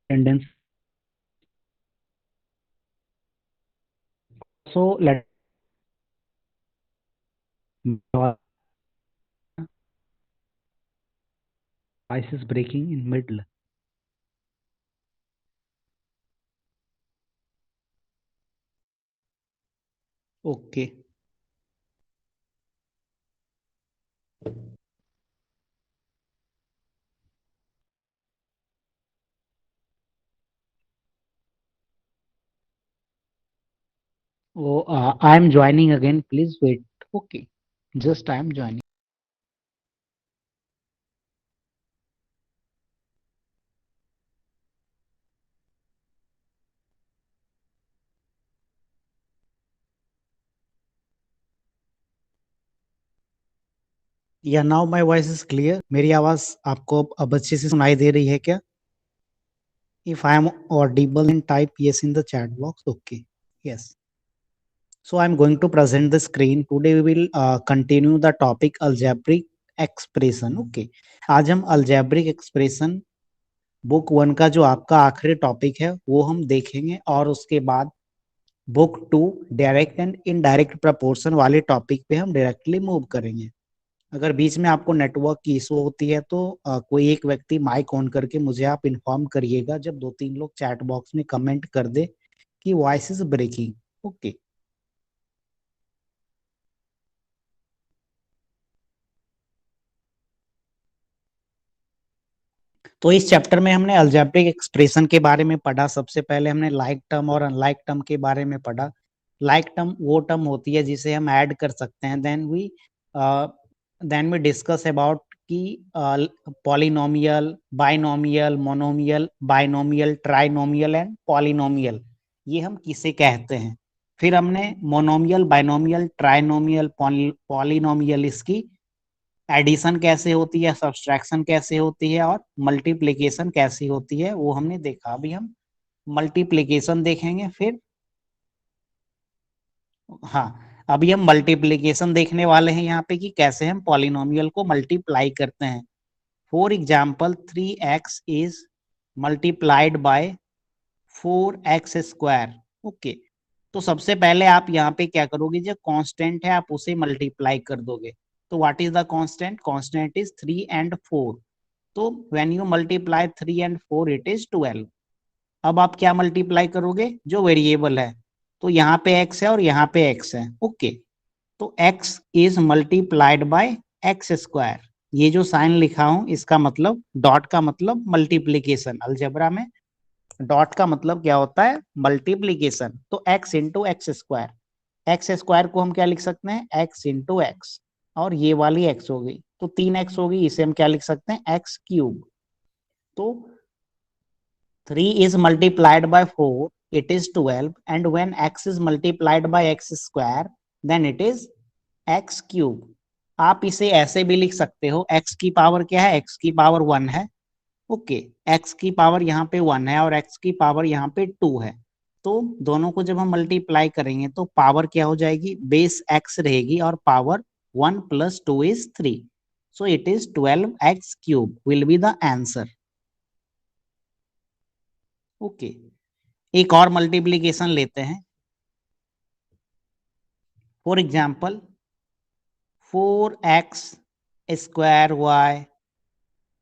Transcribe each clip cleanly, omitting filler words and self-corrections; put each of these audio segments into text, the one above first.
attendance. So let voice is breaking in middle. Okay. Oh, I am joining again. Please wait. Okay. Just I am joining. या now my voice is clear. मेरी आवाज आपको अब अच्छे से सुनाई दे रही है क्या? If I am audible, then type yes in the chat box. Okay. Yes. So I'm going to present the screen. Today we will continue the topic algebraic expression. Okay. आज हम algebraic expression बुक वन का जो आपका आखिरी topic है वो हम देखेंगे और उसके बाद book to direct and indirect proportion वाले टॉपिक पे हम डायरेक्टली मूव करेंगे. अगर बीच में आपको नेटवर्क की इशू होती है तो कोई एक व्यक्ति माइक ऑन करके मुझे आप इन्फॉर्म करिएगा जब 2-3 लोग चैट बॉक्स में कमेंट कर दे कि वॉइस इज ब्रेकिंग. ओके. तो इस चैप्टर में हमने अलजेब्रिक एक्सप्रेशन के बारे में पढ़ा. सबसे पहले हमने लाइक टर्म और अनलाइक टर्म के बारे में पढ़ा. लाइक टर्म वो टर्म होती है जिसे हम ऐड कर सकते हैं. देन वी डिस्कस अबाउट कि polynomial, binomial, monomial, binomial, trinomial and polynomial ये हम किसे कहते हैं. फिर हमने मोनोमियल, बाइनोमियल, ट्राइनोमियल, पॉलिनोमियल इसकी एडिशन कैसे होती है, सब्सट्रैक्शन कैसे होती है और मल्टीप्लिकेशन कैसी होती है वो हमने देखा. अभी हम मल्टीप्लिकेशन देखेंगे. फिर हाँ, अभी हम मल्टीप्लिकेशन देखने वाले हैं यहाँ पे कि कैसे हम पॉलिनोमियल को मल्टीप्लाई करते हैं. For example 3x is multiplied bye 4x². Okay. तो सबसे पहले आप यहाँ पे क्या करोगे, जो कांस्टेंट है आप उसे मल्टीप्लाई कर दोगे. तो what is the constant? Constant is 3 and 4. तो when you multiply 3 and 4 it is 12. अब आप क्या मल्टीप्लाई करोगे? जो वेरिएबल है. तो यहाँ पे x है और यहाँ पे x है. ओके. तो x is multiplied bye x². ये जो साइन लिखा हूं इसका मतलब, डॉट का मतलब मल्टीप्लीकेशन. अलजेब्रा में डॉट का मतलब क्या होता है? मल्टीप्लीकेशन. तो x इंटू x². x² को हम क्या लिख सकते हैं? x into x. और ये वाली x हो गई तो 3x हो गई. इसे हम क्या लिख सकते हैं? x³. तो 3 is multiplied by 4 it is 12, and when x is multiplied by x² then it is x³. आप इसे ऐसे भी लिख सकते हो. x की पावर क्या है? x की पावर 1 है. ओके. x की पावर यहाँ पे 1 है और x की पावर यहाँ पे 2 है. तो दोनों को जब हम मल्टीप्लाई करेंगे तो पावर क्या हो जाएगी? बेस x रहेगी और power 1 + 2 is 3. So it is 12x³ will be the answer. Okay. एक और मल्टीप्लीकेशन लेते हैं. For example 4x²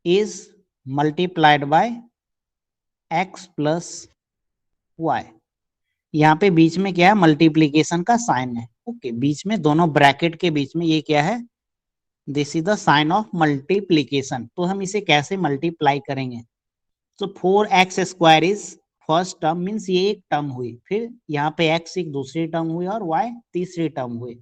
is multiplied by x + y. यहाँ पे बीच में क्या है? मल्टीप्लीकेशन का साइन है. ओके. बीच में दोनों ब्रैकेट के बीच में ये क्या है? This is the sign of multiplication. तो हम इसे कैसे मल्टीप्लाई करेंगे? तो 4x² is first term, means ये एक टर्म हुई. फिर यहाँ पे x एक दूसरी टर्म हुई और y तीसरी टर्म हुई.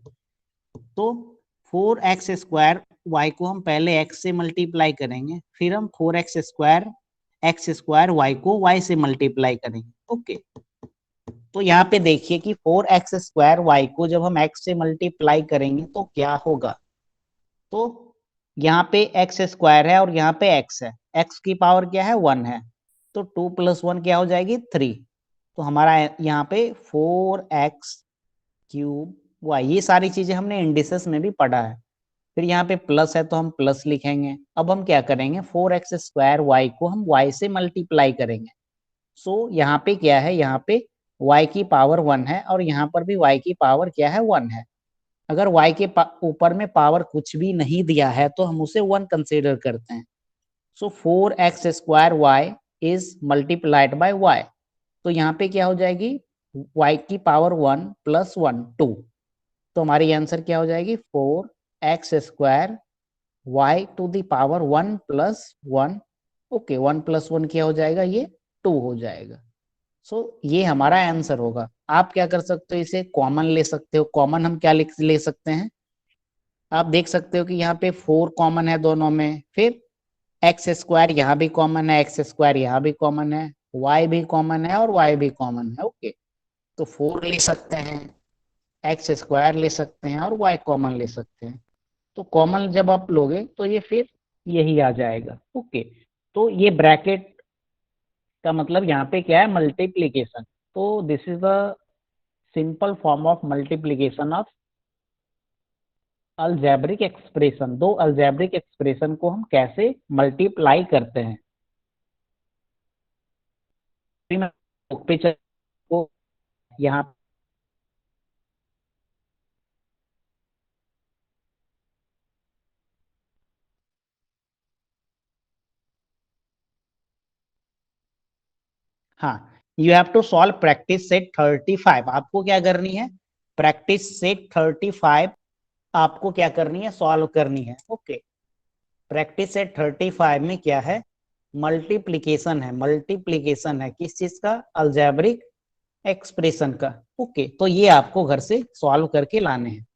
तो 4x² y को हम पहले x से मल्टीप्लाई करेंगे. फिर हम 4x² x² y को y से मल्टीप्लाई करेंगे. ओके. तो यहाँ पे देखिए कि 4x² y को जब हम x से मल्टीप्लाई करेंगे तो क्या होगा? तो यहाँ पे x² है और यहाँ पे x है. x की पावर क्या है? 1 है. तो 2 + 1 क्या हो जाएगी? 3. तो हमारा यहाँ पे 4x³ y. ये सारी चीजें हमने इंडिसेस में भी पढ़ा है. फिर यहाँ पे प्लस है तो हम प्लस लिखेंगे. अब हम क्या करेंगे? 4x² y को हम y से मल्टीप्लाई करेंगे. सो यहाँ पे क्या है, यहाँ पे y की पावर 1 है और यहाँ पर भी y की पावर क्या है, 1 है। अगर y के ऊपर में पावर कुछ भी नहीं दिया है तो हम उसे 1 कंसीडर करते हैं। सो 4x² y is multiplied by y। तो यहाँ पे क्या हो जाएगी, y की पावर 1 प्लस 1 2। तो हमारी आंसर क्या हो जाएगी, 4x² y to the power 1 plus 1। Okay, 1 plus 1 क्या हो जाएगा, ये 2 हो जाएगा। सो ये हमारा आंसर होगा। आप क्या कर सकते हो, इसे कॉमन ले सकते हो। कॉमन हम क्या ले सकते हैं, आप देख सकते हो कि यहाँ पे 4 कॉमन है दोनों में, फिर x² यहाँ भी कॉमन है, x² यहाँ भी कॉमन है, y भी कॉमन है और y भी कॉमन है। ओके, तो 4 ले सकते हैं, x² ले सकते हैं और y कॉमन ले सकते हैं। तो कॉमन जब आप लोगे तो ये फिर यही आ जाएगा। ओके, तो ये ब्रैकेट का मतलब यहाँ पे क्या है, मल्टीप्लीकेशन। तो this is the simple form of multiplication of algebraic expression. दो अलजेब्रिक एक्सप्रेशन को हम कैसे मल्टीप्लाई करते हैं। फिर मैं बुक पे को यहाँ, हाँ, you have to solve practice set 35। आपको क्या करनी है, प्रैक्टिस सेट 35 आपको क्या करनी है, सॉल्व करनी है। ओके, प्रैक्टिस सेट 35 में क्या है, मल्टीप्लीकेशन है। मल्टीप्लीकेशन है किस चीज का, अलजेब्रिक एक्सप्रेशन का। ओके, तो ये आपको घर से सॉल्व करके लाने हैं।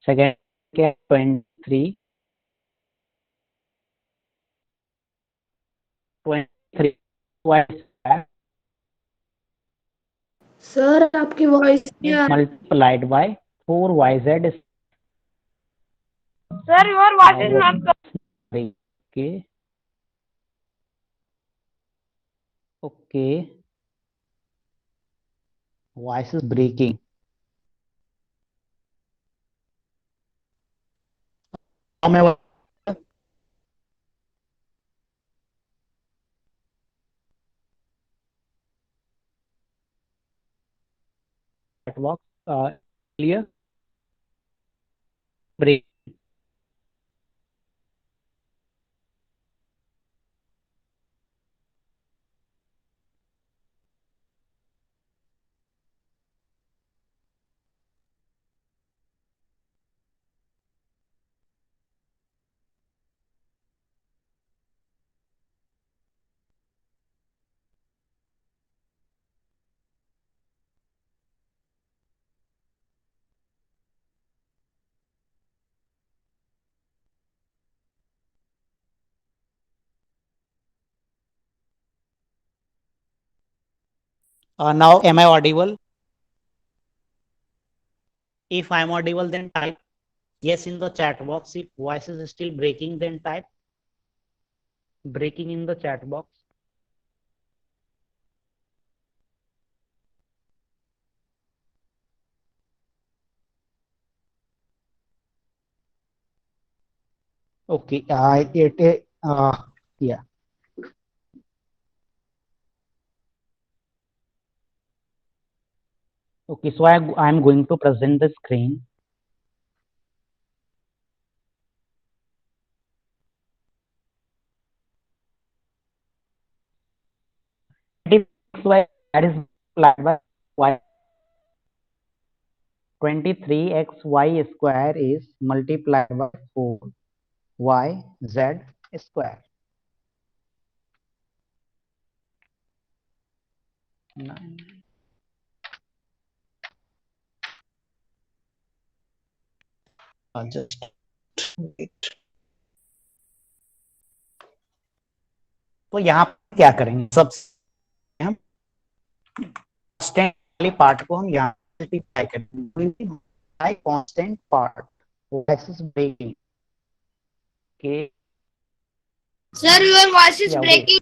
सेकेंड क्या, 23 23 सर आपकी वॉइस नहीं is आ रही। multiplied by 4yz sir your voice is not. Okay, okay, voice is breaking. मैं बॉक्स clear, break. Now am I audible? If I am audible, then type yes in the chat box. If voice is still breaking, then type breaking in the chat box. Okay, yeah. Okay, so I am going to present the screen. That is multiplied by y. 23xy² is multiplied by 4yz². 9. Just wait. तो यहाँ क्या करेंगे, सबसे हम constant वाले part को हम यहाँ मल्टीप्लाई करेंगे by constant part, axis breaking के। सर योर वॉइस इज या wait, breaking.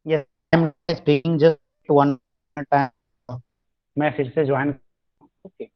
Yes, I'm speaking just one time. मैं फिर से join. Okay.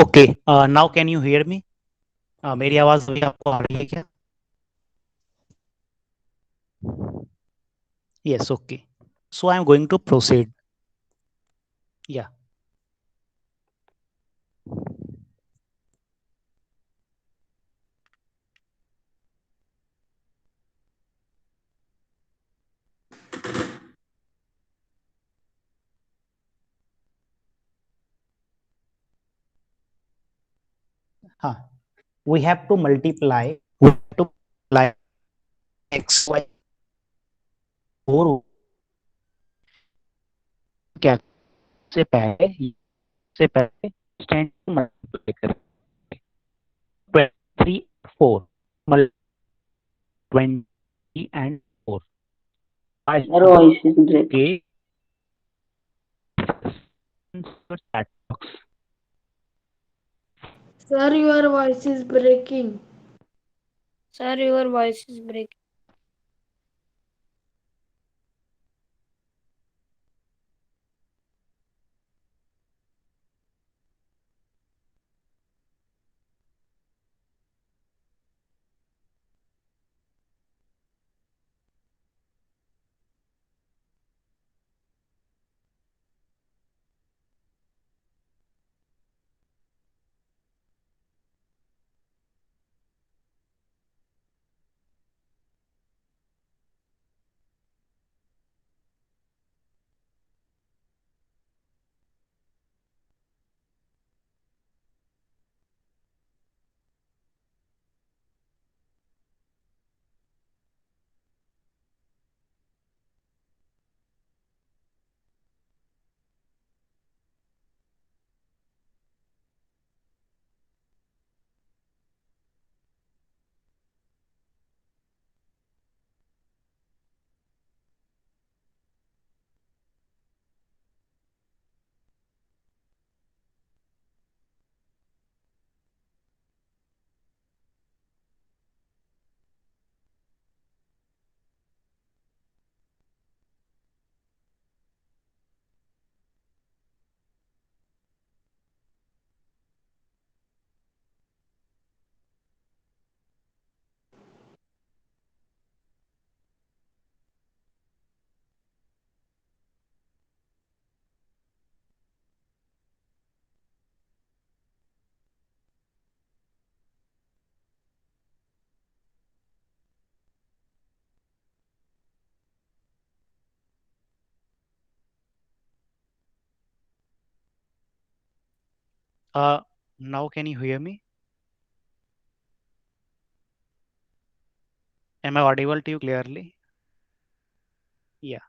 Okay, now can you hear me? मेरी आवाज अभी आपको आ रही है क्या? Yes, okay. So I am going to proceed. Yeah. हाँ, we have to multiply. We have to multiply x y 4. क्या से पहले स्टैंड मल्टीप्लाई करें. 23 4 multi 20 and 4. Your voice is breaking. Chat box. Sir, your voice is breaking. Sir, your voice is breaking. Now can you hear me? Am I audible to you clearly? Yeah.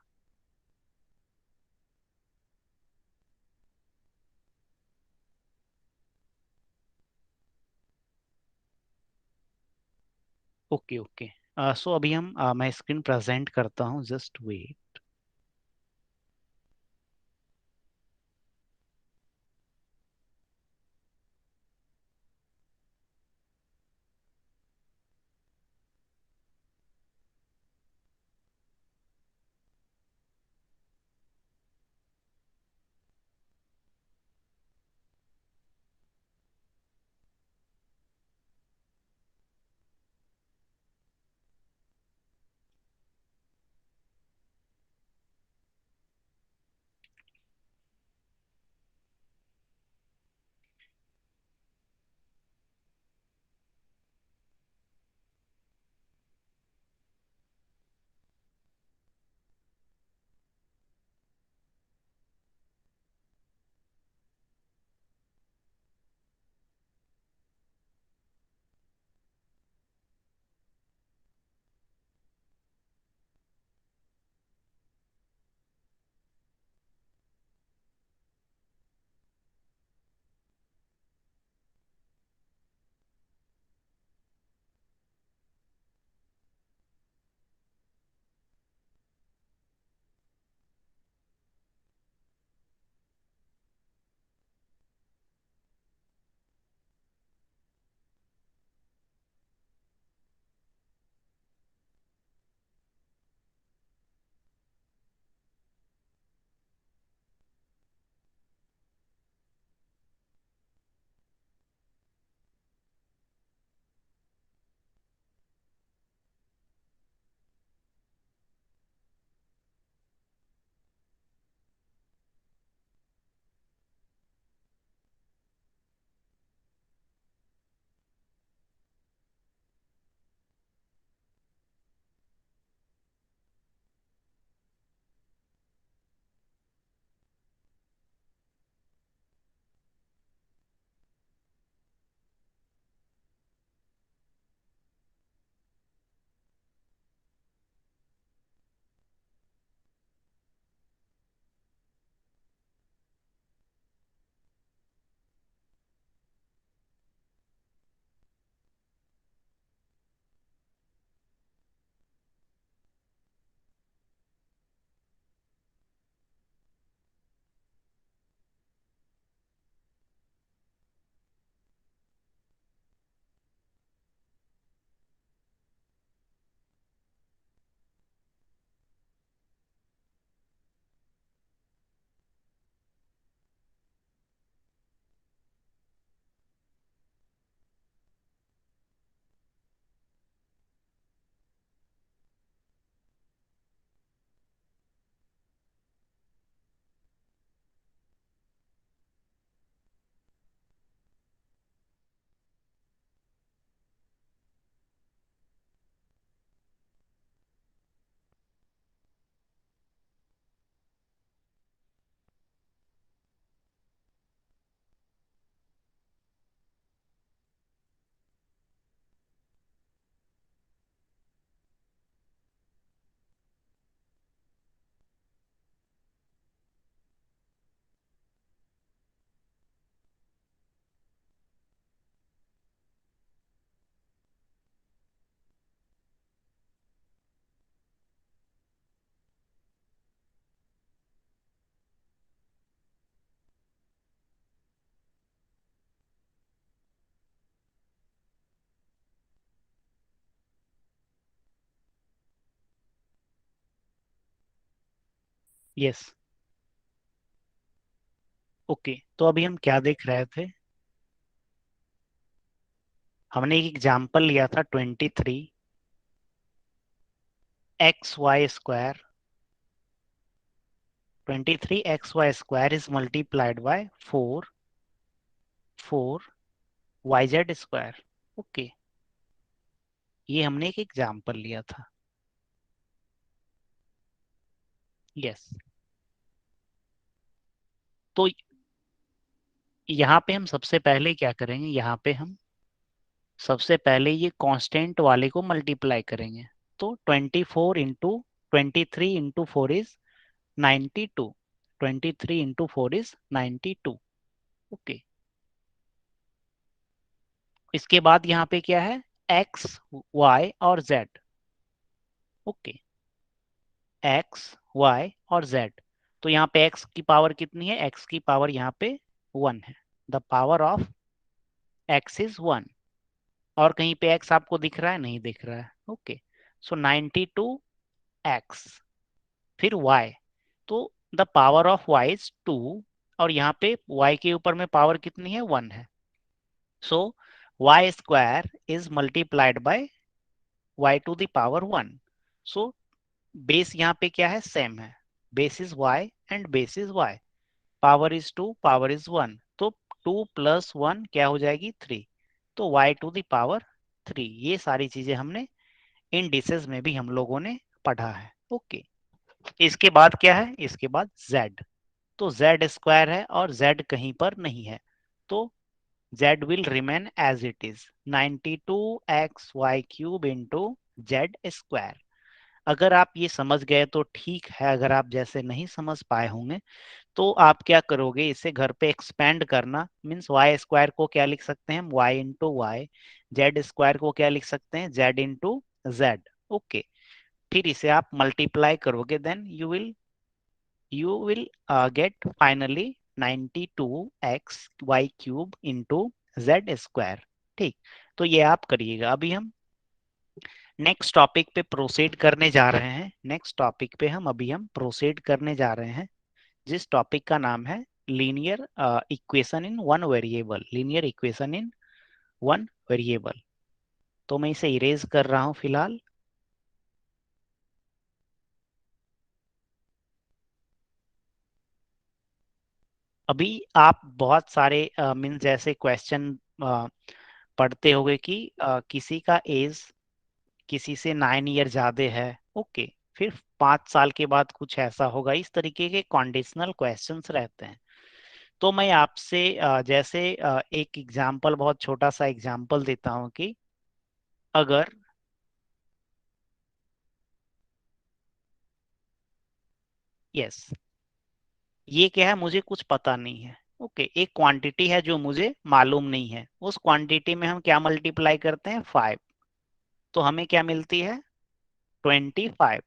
Okay okay. So अभी हम मैं screen present करता हूँ. Just wait. Yes okay. तो अभी हम क्या देख रहे थे, हमने एक एग्जाम्पल लिया था 23 xy² 23 xy² is multiplied by 4 yz²। Okay, ये हमने एक एग्जाम्पल लिया था। यस, तो यहाँ पे हम सबसे पहले क्या करेंगे, यहाँ पे हम सबसे पहले ये कांस्टेंट वाले को मल्टीप्लाई करेंगे। तो 23 into 4 is 92। 23 into 4 is 92। Okay, इसके बाद यहाँ पे क्या है, एक्स वाई और जेड। ओके, एक्स वाई और जेड। तो यहाँ पे एक्स की पावर कितनी है, एक्स की पावर यहाँ पे 1 है। The power of x is 1। और कहीं पे एक्स आपको दिख रहा है, नहीं दिख रहा है। ओके, सो 92x, फिर y, तो the power of y is 2। और यहाँ पे y के ऊपर में पावर कितनी है, 1 है। So y² is multiplied by y to the power 1। So base यहाँ पे क्या है, सेम है। Base is y and base is y। Power is 2, power is 1, तो 2 + 1 क्या हो जाएगी, 3। तो y टू द पावर 3। ये सारी चीजें हमने इन डिसेस में भी हम लोगों ने पढ़ा है। ओके, इसके बाद क्या है, इसके बाद z। तो z² है और z कहीं पर नहीं है, तो z will remain as it is 92xy³ into z²। अगर आप ये समझ गए तो ठीक है, अगर आप जैसे नहीं समझ पाए होंगे तो आप क्या करोगे, इसे घर पे एक्सपेंड करना। मीन्स y² को क्या लिख सकते हैं हम, y इंटू वाई। z² को क्या लिख सकते हैं, z इंटू जेड। ओके, फिर इसे आप मल्टीप्लाई करोगे, then you will get finally 92xy³ into z²। ठीक, तो ये आप करिएगा। अभी हम नेक्स्ट टॉपिक पे प्रोसीड करने जा रहे हैं। नेक्स्ट टॉपिक पे हम प्रोसीड करने जा रहे हैं, जिस टॉपिक का नाम है linear equation in one variable. Linear equation in one variable. तो मैं इसे इरेज कर रहा हूं फिलहाल। अभी आप बहुत सारे मीन जैसे क्वेश्चन पढ़ते होंगे कि किसी का एज किसी से 9 ईयर ज्यादा है। ओके, फिर 5 साल के बाद कुछ ऐसा होगा, इस तरीके के कंडीशनल क्वेश्चंस रहते हैं। तो मैं आपसे जैसे एक एग्जांपल, बहुत छोटा सा एग्जांपल देता हूं कि अगर यस, ये क्या है, मुझे कुछ पता नहीं है। ओके, एक क्वांटिटी है जो मुझे मालूम नहीं है, उस क्वांटिटी में हम क्या मल्टीप्लाई करते हैं, 5। तो हमें क्या मिलती है, 25।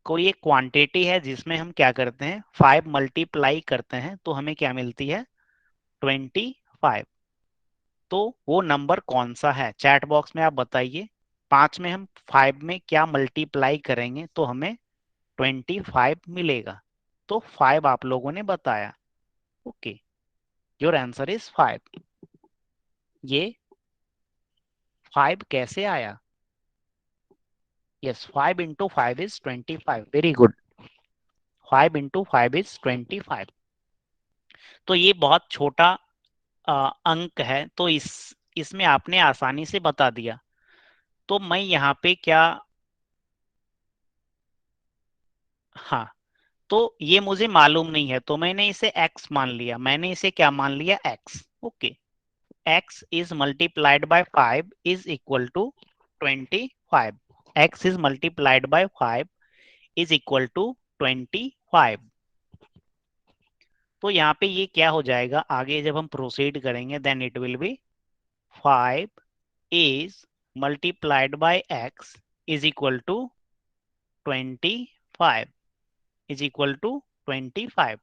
कोई एक क्वांटिटी है जिसमें हम क्या करते हैं, 5 मल्टीप्लाई करते हैं, तो हमें क्या मिलती है, 25। तो वो नंबर कौन सा है, चैट बॉक्स में आप बताइए। 5 में हम 5 में क्या मल्टीप्लाई करेंगे तो हमें 25 मिलेगा। तो 5 आप लोगों ने बताया। Okay, your answer is 5। ये 5 कैसे आया, yes, 5 into 5 is 25। Very good, 5 into 5 is 25। तो ये बहुत छोटा अंक है, तो इसमें आपने आसानी से बता दिया। तो मैं यहाँ पे क्या, हाँ, तो ये मुझे मालूम नहीं है, तो मैंने इसे x मान लिया। मैंने इसे क्या मान लिया, x। Okay, x is multiplied by 5 is equal to 25। x is multiplied by 5 is equal to 25। तो यहाँ पे ये क्या हो जाएगा, आगे जब हम प्रोसीड करेंगे, then it will be 5 is multiplied by x is equal to 25 is equal to 25।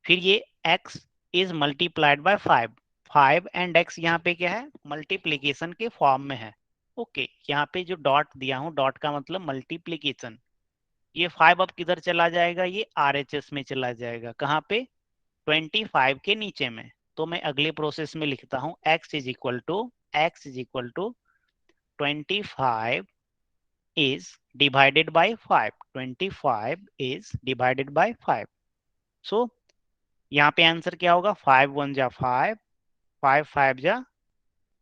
फिर ये x is multiplied by 5। 5 and x यहाँ पे क्या है, मल्टीप्लीकेशन के फॉर्म में है। ओके, यहाँ पे जो डॉट दिया हूं, डॉट का मतलब मल्टीप्लीकेशन। ये 5 अब किधर चला जाएगा, ये RHS में चला जाएगा, कहाँ पे, 25 के नीचे में। तो मैं अगले प्रोसेस में लिखता हूँ x is equal to 25 is divided by 5, 25 is divided by 5। so यहाँ पे आंसर क्या होगा, 5 1 जा 5, 5 5 जा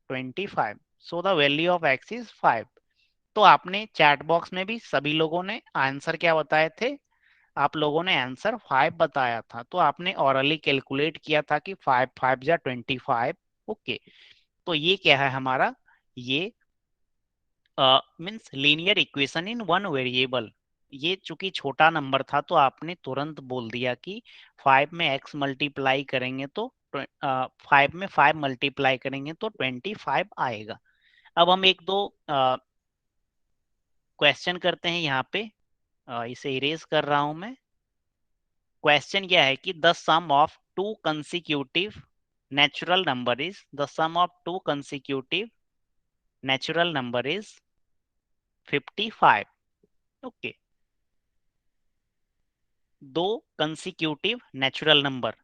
25। So the value of x is 5। तो आपने चैट बॉक्स में भी सभी लोगों ने आंसर क्या बताए थे, आप लोगों ने आंसर 5 बताया था, तो आपने ऑरली कैलकुलेट किया था कि 5 5 जा 25। ओके, तो ये क्या है हमारा, ये means linear equation in one variable. ये चूंकि छोटा नंबर था तो आपने तुरंत बोल दिया कि 5 में x मल्टीप्लाई करेंगे तो 5 में 5 मल्टीप्लाई करेंगे तो 25 आएगा। अब हम एक दो क्वेश्चन करते हैं यहाँ पे, इसे इरेज कर रहा हूं मैं। क्वेश्चन क्या है कि the sum of two consecutive natural number is, the sum of two consecutive natural number is 55। Okay, दो consecutive natural number,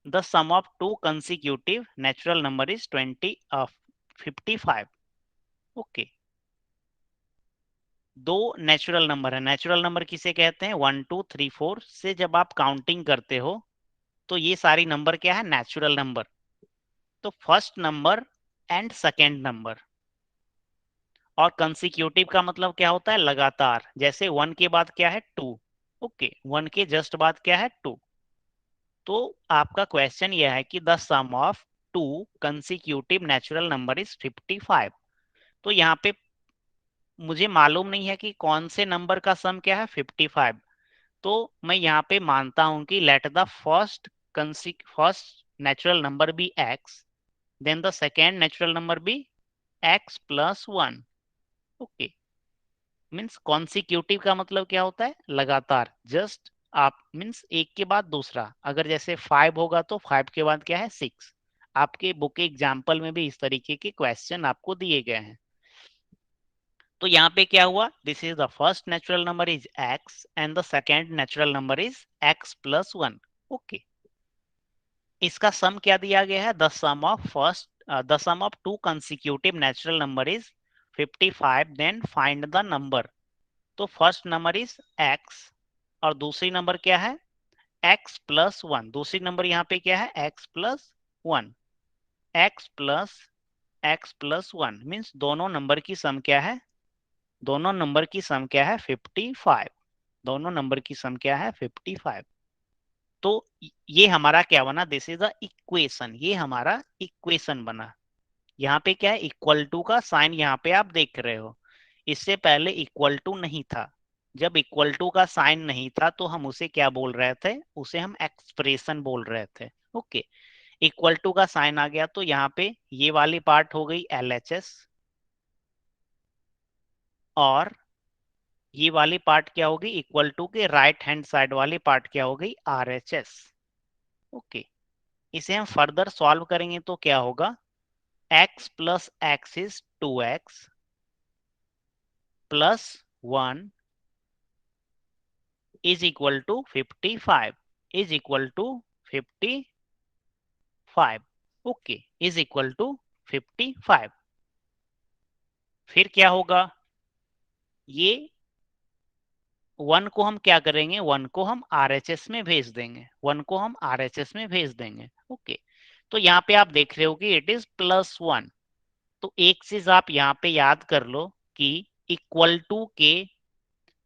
the sum of two consecutive natural number is 55। Okay, दो natural number है, natural number किसे कहते हैं, 1 2 3 4 से जब आप counting करते हो तो ये सारी नंबर क्या है, नेचुरल नंबर। तो first number and second number, और कंसिक्यूटिव का मतलब क्या होता है, लगातार, जैसे 1 के बाद क्या है 2। ओके, 1 के जस्ट बाद क्या है 2। तो आपका क्वेश्चन यह है कि the sum of two consecutive natural number is 55। तो यहाँ पे मुझे मालूम नहीं है कि कौन से नंबर का सम क्या है 55। तो मैं यहाँ पे मानता हूं कि let the first natural number be x, then the second natural number be x+1। Okay, means consecutive का मतलब क्या होता है, लगातार, जस्ट आप मीन्स एक के बाद दूसरा, अगर जैसे 5 होगा तो 5 के बाद क्या है 6। आपके बुक एग्जाम्पल में भी इस तरीके के क्वेश्चन आपको दिए गए हैं। तो यहाँ पे क्या हुआ, this is the first natural number is x and the second natural number is x+1। Okay, इसका सम क्या दिया गया है, the sum of two consecutive natural number is 55, then find the number. तो फर्स्ट नंबर इज x और दूसरी number क्या है x+1। दूसरी नंबर यहाँ पे क्या है x+1, x+1 मीन्स दोनों नंबर की सम क्या है, दोनों नंबर की सम क्या है 55, दोनों नंबर की सम क्या है 55। तो ये हमारा क्या बना, दिस इज द इक्वेशन, ये हमारा इक्वेशन बना। यहाँ पे क्या है, इक्वल टू का साइन यहाँ पे आप देख रहे हो, इससे पहले इक्वल टू नहीं था। जब इक्वल टू का साइन नहीं था तो हम उसे क्या बोल रहे थे, उसे हम एक्सप्रेशन बोल रहे थे। ओके, इक्वल टू का साइन आ गया तो यहाँ पे ये वाली पार्ट हो गई LHS, और ये वाली पार्ट क्या होगी, इक्वल टू के राइट हैंड साइड वाली पार्ट क्या हो गई RHS। ओके, इसे हम फर्दर सॉल्व करेंगे तो क्या होगा, x+x is 2x +1 is equal to 55, is equal to 55। Okay, is equal to 55। फिर क्या होगा, ये 1 को हम क्या करेंगे, 1 को हम RHS में भेज देंगे, 1 को हम RHS में भेज देंगे। ओके, तो यहाँ पे आप देख रहे हो कि इट इज +1। तो एक चीज आप यहाँ पे याद कर लो कि इक्वल टू के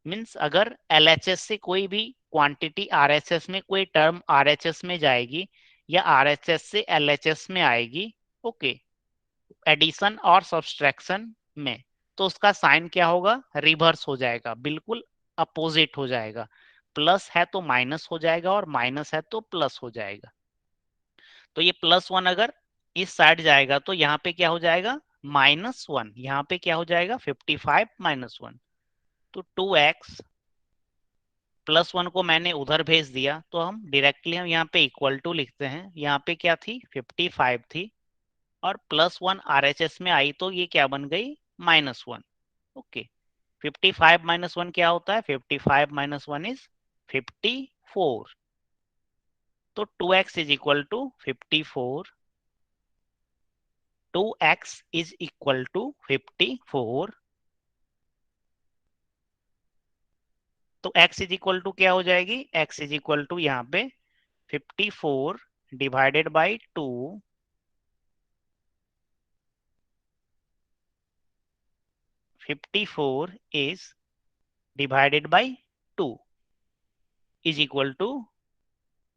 मीन्स अगर LHS से कोई भी क्वांटिटी RHS में, कोई टर्म RHS में जाएगी या RHS से LHS में आएगी, ओके, एडिशन और सब्सट्रैक्शन में, तो उसका साइन क्या होगा, रिवर्स हो जाएगा, बिल्कुल अपोजिट हो जाएगा। प्लस है तो माइनस हो जाएगा और माइनस है तो प्लस हो जाएगा। तो ये +1 अगर इस साइड जाएगा तो यहाँ पे क्या हो जाएगा, -1, यहाँ पे क्या हो जाएगा 55 -1। तो 2x +1 को मैंने उधर भेज दिया तो हम डायरेक्टली हम यहाँ पे इक्वल टू लिखते हैं, यहाँ पे क्या थी 55 थी, और +1 RHS में आई तो ये क्या बन गई -1। ओके, 55 माइनस 1 क्या होता है? 55 माइनस 1 इज 54। तो 2x is equal to 54, 2x is equal to 54। तो x इज इक्वल टू क्या हो जाएगी? x इज इक्वल टू यहाँ पे 54 divided by 2, 54 is divided by 2 is equal to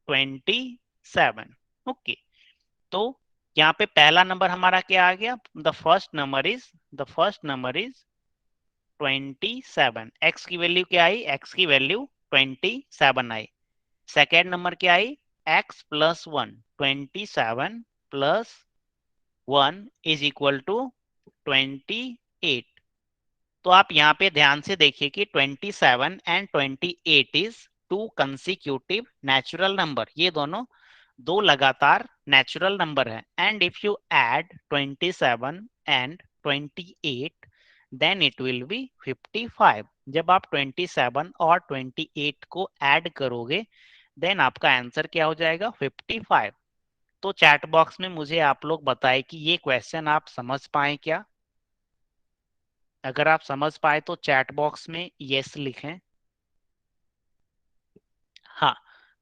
27। Okay, तो यहाँ पे पहला नंबर हमारा क्या आ गया? The first number is 27। x की वैल्यू क्या आई? x की वैल्यू 27 आई। सेकेंड नंबर क्या आई? x plus 1, 27 plus 1 is equal to 28। तो आप यहाँ पे ध्यान से देखिए कि 27 and 28 is two consecutive natural number. ये दोनों दो लगातार नेचुरल नंबर है। And if you add 27 and 28 then it will be 55। जब आप 27 और 28 को ऐड करोगे देन आपका आंसर क्या हो जाएगा? 55। तो चैट बॉक्स में मुझे आप लोग बताएं कि ये क्वेश्चन आप समझ पाए क्या? अगर आप समझ पाए तो चैट बॉक्स में यस लिखें। हाँ,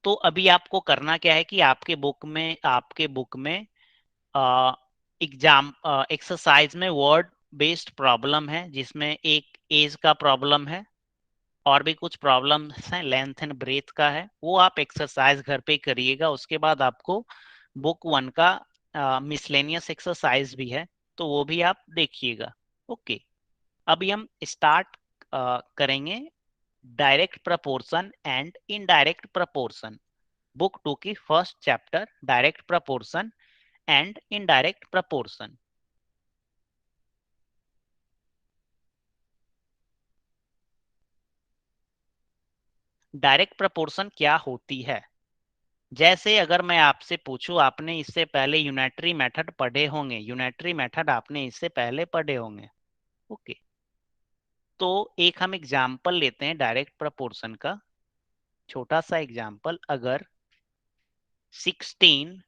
तो अभी आपको करना क्या है कि आपके बुक में एग्जाम एक्सरसाइज में वर्ड बेस्ड प्रॉब्लम है, जिसमें एक एज का प्रॉब्लम है और भी कुछ प्रॉब्लम्स हैं, लेंथ एंड ब्रेथ का है। वो आप एक्सरसाइज घर पे करिएगा। उसके बाद आपको बुक 1 का मिसलेनियस एक्सरसाइज भी है, तो वो भी आप देखिएगा। ओके, अभी हम स्टार्ट करेंगे direct proportion and indirect proportion. Book 2 की first chapter direct proportion and indirect proportion. Direct proportion क्या होती है? जैसे अगर मैं आपसे पूछूं, आपने इससे पहले यूनिटरी मेथड पढ़े होंगे, यूनिटरी मेथड आपने इससे पहले पढ़े होंगे। ओके, तो एक हम एग्जांपल लेते हैं डायरेक्ट प्रपोर्शन का, छोटा सा एग्जांपल। अगर 16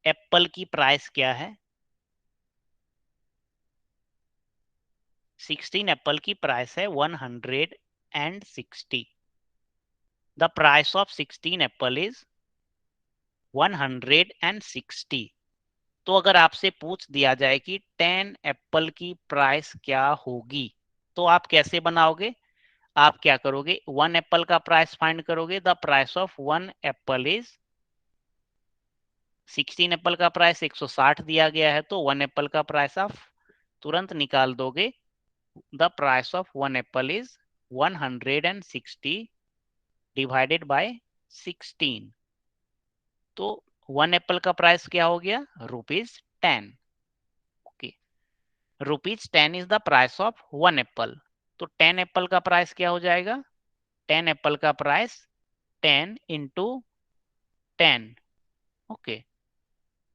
एप्पल की प्राइस क्या है? 16 एप्पल की प्राइस है 160। The price of 16 Apple is 160। तो अगर आपसे पूछ दिया जाए कि 10 एप्पल की प्राइस क्या होगी, तो आप कैसे बनाओगे? आप क्या करोगे? 1 एप्पल का प्राइस फाइंड करोगे। The price of 1 Apple is 16 Apple का प्राइस 160 दिया गया है, तो 1 एप्पल का प्राइस आप तुरंत निकाल दोगे। The price of 1 Apple is 160 divided by 16। तो 1 एप्पल का प्राइस क्या हो गया? ₹10। Okay, ₹10 is the price of 1 Apple. तो 10 एप्पल का प्राइस क्या हो जाएगा? 10 एप्पल का price 10 into 10, okay,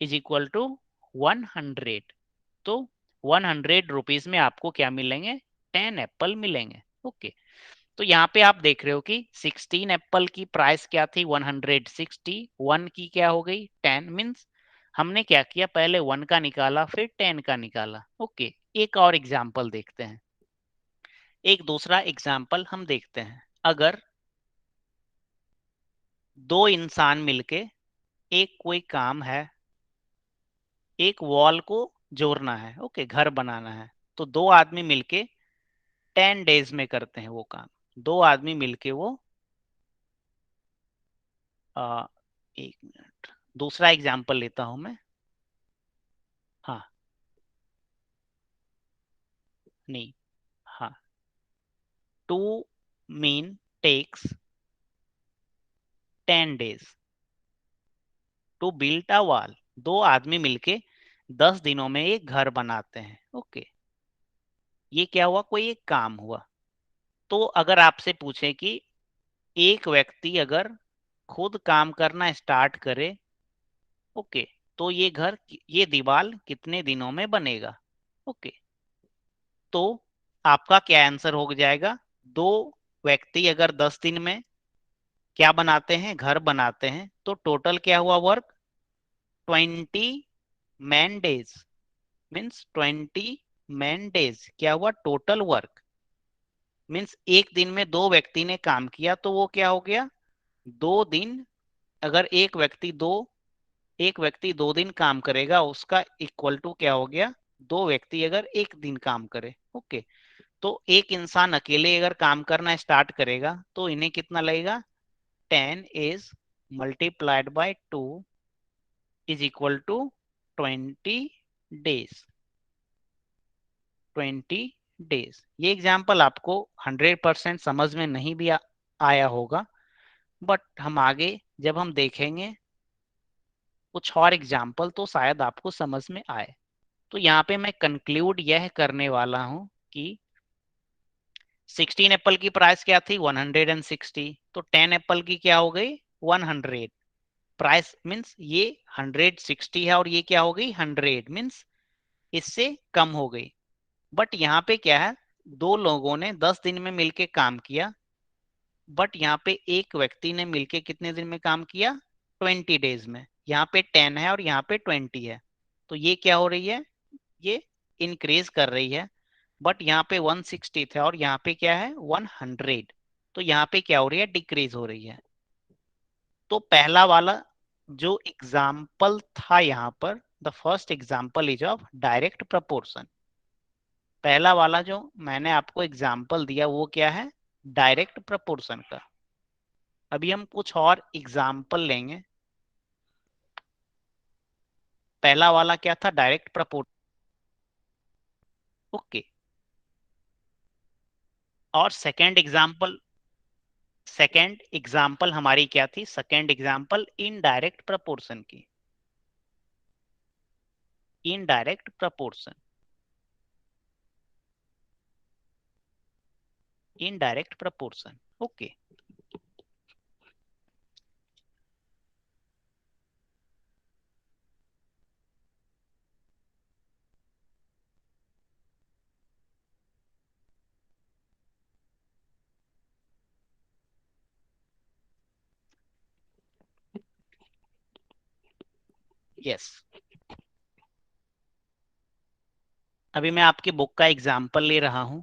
is equal to 100। तो 100 रुपीज में आपको क्या मिलेंगे? 10 एप्पल मिलेंगे। ओके, तो यहाँ पे आप देख रहे हो कि 16 एप्पल की प्राइस क्या थी? 160। 1 की क्या हो गई? 10। मीन्स हमने क्या किया? पहले 1 का निकाला फिर 10 का निकाला। ओके, एक और एग्जाम्पल देखते हैं। एक दूसरा एग्जाम्पल हम देखते हैं। अगर दो इंसान मिलके एक कोई काम है, एक वॉल को जोड़ना है, ओके, घर बनाना है, तो दो आदमी मिलके 10 डेज में करते हैं वो काम। दो आदमी मिलके वो आ, एक मिनट, दूसरा एग्जाम्पल लेता हूं मैं। हाँ, नहीं, हाँ, two men takes 10 days to build a wall. दो आदमी मिलके 10 दिनों में एक घर बनाते हैं। ओके, ये क्या हुआ? कोई एक काम हुआ। तो अगर आपसे पूछे कि एक व्यक्ति अगर खुद काम करना स्टार्ट करे ओके, तो ये दीवार कितने दिनों में बनेगा? ओके, तो आपका क्या आंसर हो जाएगा? दो व्यक्ति अगर 10 दिन में क्या बनाते हैं, घर बनाते हैं, तो टोटल क्या हुआ work? 20 man days, means 20 man days क्या हुआ टोटल वर्क? मीन्स एक दिन में दो व्यक्ति ने काम किया, तो वो क्या हो गया? 2 दिन। अगर एक व्यक्ति 2 दिन काम करेगा, उसका इक्वल टू क्या हो गया? दो व्यक्ति अगर एक दिन काम करे। ओके, तो एक इंसान अकेले अगर काम करना स्टार्ट करेगा तो इन्हें कितना लगेगा? 10 is multiplied by 2 is equal to 20 days. 20 days. ये एग्जाम्पल आपको 100% समझ में नहीं भी आया होगा, बट हम आगे जब हम देखेंगे कुछ और एग्जाम्पल तो शायद आपको समझ में आए। तो यहाँ पे मैं कंक्लूड यह करने वाला हूं कि 16 एप्पल की प्राइस क्या थी? 160। तो 10 एप्पल की क्या हो गई? 100। प्राइस मीन्स ये 160 है और ये क्या हो गई? 100 मीन्स इससे कम हो गई। बट यहाँ पे क्या है? दो लोगों ने 10 दिन में मिलके काम किया, बट यहाँ पे एक व्यक्ति ने मिलके कितने दिन में काम किया? 20 डेज में। यहाँ पे 10 है और यहाँ पे 20 है, तो ये क्या हो रही है? ये इंक्रीज कर रही है। बट यहाँ पे 160 था और यहाँ पे क्या है? 100। तो यहाँ पे क्या हो रही है? डिक्रीज हो रही है। तो पहला वाला जो एग्जाम्पल था यहाँ पर, the first example is of direct proportion. पहला वाला जो मैंने आपको एग्जाम्पल दिया वो क्या है? डायरेक्ट प्रपोर्शन का। अभी हम कुछ और एग्जाम्पल लेंगे। पहला वाला क्या था? Direct proportion. ओके, और सेकेंड एग्जाम्पल हमारी क्या थी? सेकेंड एग्जाम्पल इनडायरेक्ट प्रपोर्शन की। Indirect proportion, indirect proportion. Okay, yes. अभी मैं आपकी बुक का एग्जाम्पल ले रहा हूं।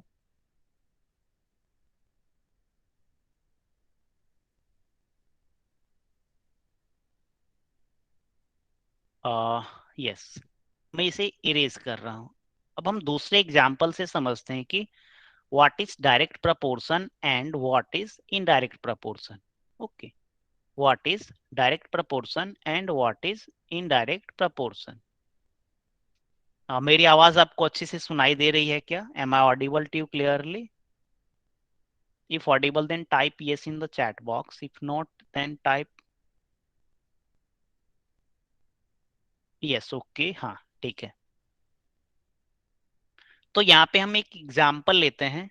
यस, मैं इसे इरेज कर रहा हूं। अब हम दूसरे एग्जाम्पल से समझते हैं कि what is direct proportion and what is indirect proportion. Okay, what is direct proportion and what is indirect proportion. मेरी आवाज आपको अच्छे से सुनाई दे रही है क्या? Am I audible to you clearly? If audible, then type yes in the chat box. If not, then type yes. Okay, हाँ ठीक है। तो यहाँ पे हम एक एग्जाम्पल लेते हैं।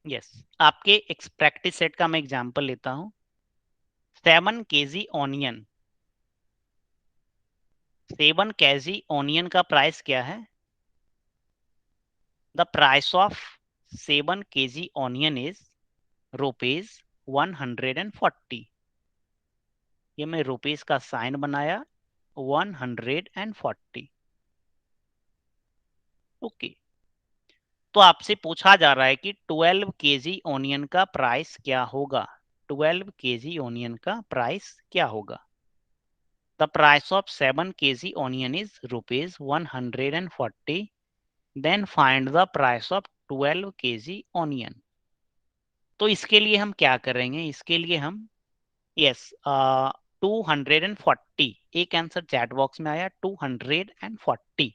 यस, आपके एक प्रैक्टिस सेट का मैं एग्जाम्पल लेता हूँ। 7 kg ऑनियन। 7 kg ऑनियन का प्राइस क्या है? The price of 7 kg onion is ₹140। ये मैं रुपीज का साइन बनाया, 140। ओके, तो आपसे पूछा जा रहा है कि 12 kg ऑनियन का प्राइस क्या होगा? 12 kg ऑनियन का प्राइस क्या होगा? The price of 7 kg onion is ₹140। Then find the price of 12 kg onion. तो इसके लिए हम क्या करेंगे? इसके लिए हम यस 240, एक आंसर चैट बॉक्स में आया 240।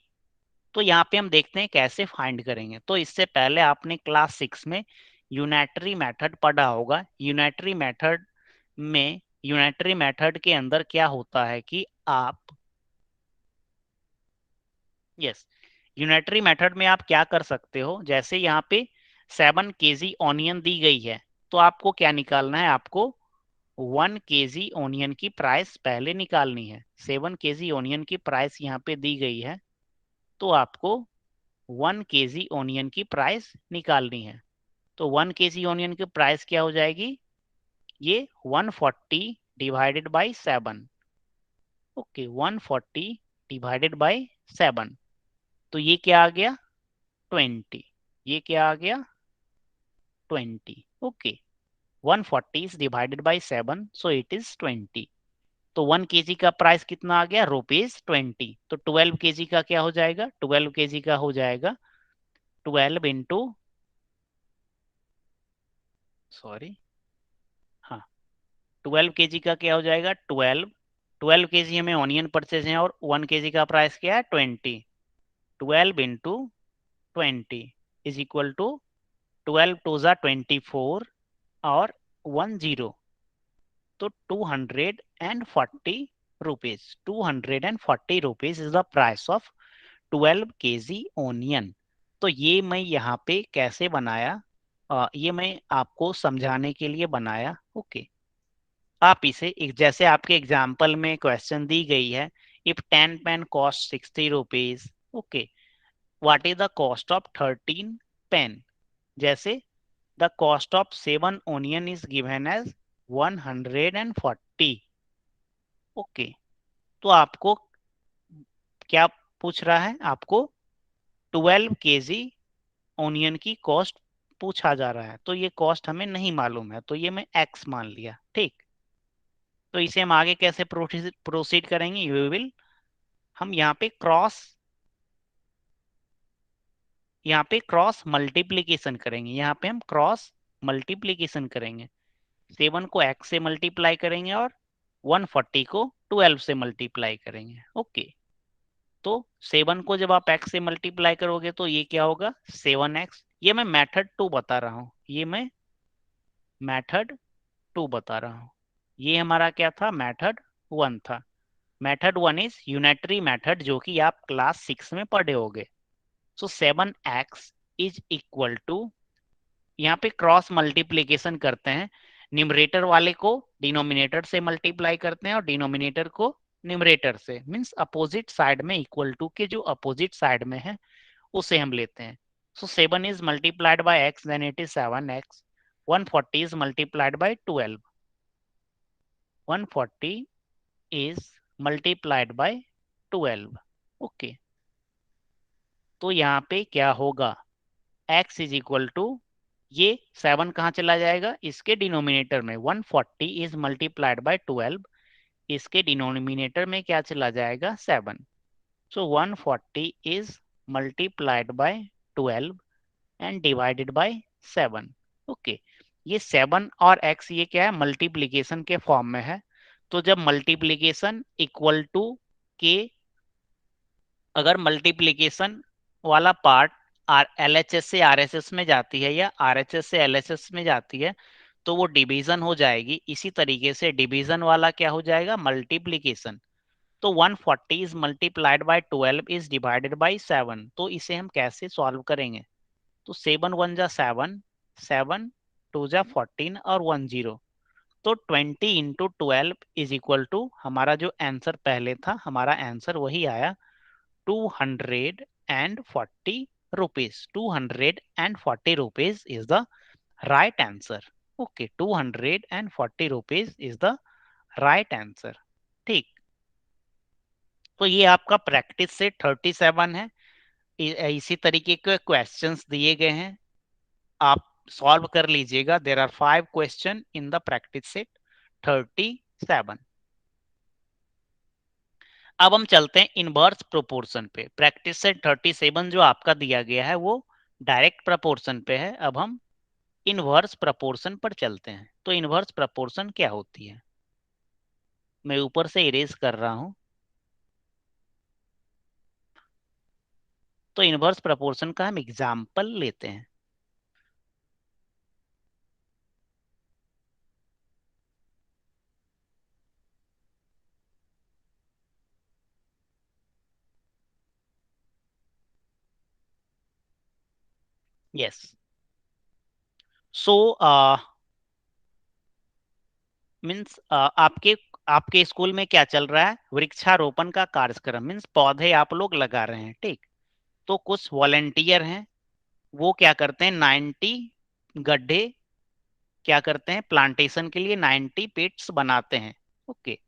तो यहाँ पे हम देखते हैं कैसे फाइंड करेंगे। तो इससे पहले आपने क्लास 6 में यूनिटरी मेथड पढ़ा होगा। यूनिटरी मेथड में यूनिटरी मेथड के अंदर क्या होता है कि आप यस यूनिटरी मेथड में आप क्या कर सकते हो, जैसे यहाँ पे 7 kg ऑनियन दी गई है, तो आपको क्या निकालना है, आपको 1 kg ऑनियन की प्राइस पहले निकालनी है। 7 kg ऑनियन की प्राइस यहाँ पे दी गई है, तो आपको 1 kg ऑनियन की प्राइस निकालनी है। तो 1 kg ऑनियन की प्राइस क्या हो जाएगी, ये 140 divided by 7। Okay 140 divided by 7, तो ये क्या आ गया 20। ये क्या आ गया 20। Okay 140 is divided by 7, so it is 20। तो 1 kg का प्राइस कितना आ गया, ₹20। तो 12 kg का क्या हो जाएगा, 12 kg का हो जाएगा 12 इंटू, सॉरी, हाँ 12 kg का क्या हो जाएगा 12 kg हमें ऑनियन परचेज है और 1 kg का प्राइस क्या है 20। 12 into 20 is equal to 12 two ज़ा 24 और 10, तो 240 rupees. 240 rupees is the price of 12 kg onion. तो ये मैं यहाँ पे कैसे बनाया, ये मैं आपको समझाने के लिए बनाया। ओके आप इसे जैसे आपके एग्जाम्पल में क्वेश्चन दी गई है, if 10 pen cost 60 rupees, okay what is the cost of 13 pen. जैसे the cost of 7 onion is given as 140। Okay तो आपको क्या पूछ रहा है, आपको 12 kg ऑनियन की कॉस्ट पूछा जा रहा है, तो ये कॉस्ट हमें नहीं मालूम है, तो ये मैं एक्स मान लिया। ठीक, तो इसे हम आगे कैसे प्रोसीड करेंगे, यू विल, हम यहाँ पे क्रॉस मल्टीप्लीकेशन करेंगे। यहाँ पे हम क्रॉस मल्टीप्लीकेशन करेंगे, 7 को x से मल्टीप्लाई करेंगे और 140 को 12 से मल्टीप्लाई करेंगे। ओके तो 7 को जब आप x से मल्टीप्लाई करोगे तो ये क्या होगा 7x। ये मैं मेथड 2 बता रहा हूँ, ये मैं मेथड 2 बता रहा हूँ। ये हमारा क्या था, मेथड 1 था। मेथड 1 इज यूनिटरी मेथड, जो कि आप क्लास 6 में पढ़े होगे। सो 7x इज इक्वल टू, यहाँ पे क्रॉस मल्टीप्लीकेशन करते हैं, न्यूमरेटर वाले को डिनोमिनेटर से मल्टीप्लाई करते हैं और डिनोमिनेटर को न्यूमरेटर से, मींस अपोजिट साइड में इक्वल टू के जो अपोजिट साइड में है उसे हम लेते हैं। So 7 is multiplied by x, then it is 7x। 140 is multiplied by 12। 140 is multiplied by 12। Okay तो यहाँ पे क्या होगा, x इज इक्वल टू, ये 7 कहाँ चला जाएगा, इसके डिनोमिनेटर में। 140 इज मल्टीप्लाइड बाय 12, इसके डिनोमिनेटर में क्या चला जाएगा 7। सो 140 is multiplied by 12 and divided by 7। Okay ये 7 और x ये क्या है, मल्टीप्लीकेशन के फॉर्म में है। तो जब मल्टीप्लीकेशन इक्वल टू के, अगर मल्टीप्लीकेशन वाला पार्ट LHS से RHS में जाती है या RHS से LHS में जाती है तो वो डिवीजन हो जाएगी। इसी तरीके से डिवीजन वाला क्या हो जाएगा, मल्टीप्लीकेशन। तो 140 is multiplied by 12 is divided by 7। तो इसे हम कैसे सॉल्व करेंगे, तो 7 1 जा 7, 7 2 जा 14 और 1 0। तो 20 इंटू 12 इज इक्वल टू, हमारा जो आंसर पहले था हमारा आंसर वही आया 240 rupees। 240 rupees is the right answer। okay 240 rupees is the right answer। ठीक, तो ये आपका प्रैक्टिस से 37 है। इसी तरीके के क्वेश्चंस दिए गए हैं, आप सॉल्व कर लीजिएगा। There are 5 question in the practice set 37। अब हम चलते हैं इनवर्स प्रोपोर्शन पे। प्रैक्टिस सेट 37 जो आपका दिया गया है वो डायरेक्ट प्रोपोर्शन पे है। अब हम इनवर्स प्रोपोर्शन पर चलते हैं। तो इनवर्स प्रोपोर्शन क्या होती है, मैं ऊपर से इरेज कर रहा हूं। तो इनवर्स प्रोपोर्शन का हम एग्जाम्पल लेते हैं। यस। सो मीन्स आपके आपके स्कूल में क्या चल रहा है, वृक्षारोपण का कार्यक्रम, मीन्स पौधे आप लोग लगा रहे हैं, ठीक। तो कुछ वॉलेंटियर हैं, वो क्या करते हैं, 90 गड्ढे क्या करते हैं, प्लांटेशन के लिए 90 पेट्स बनाते हैं, ओके।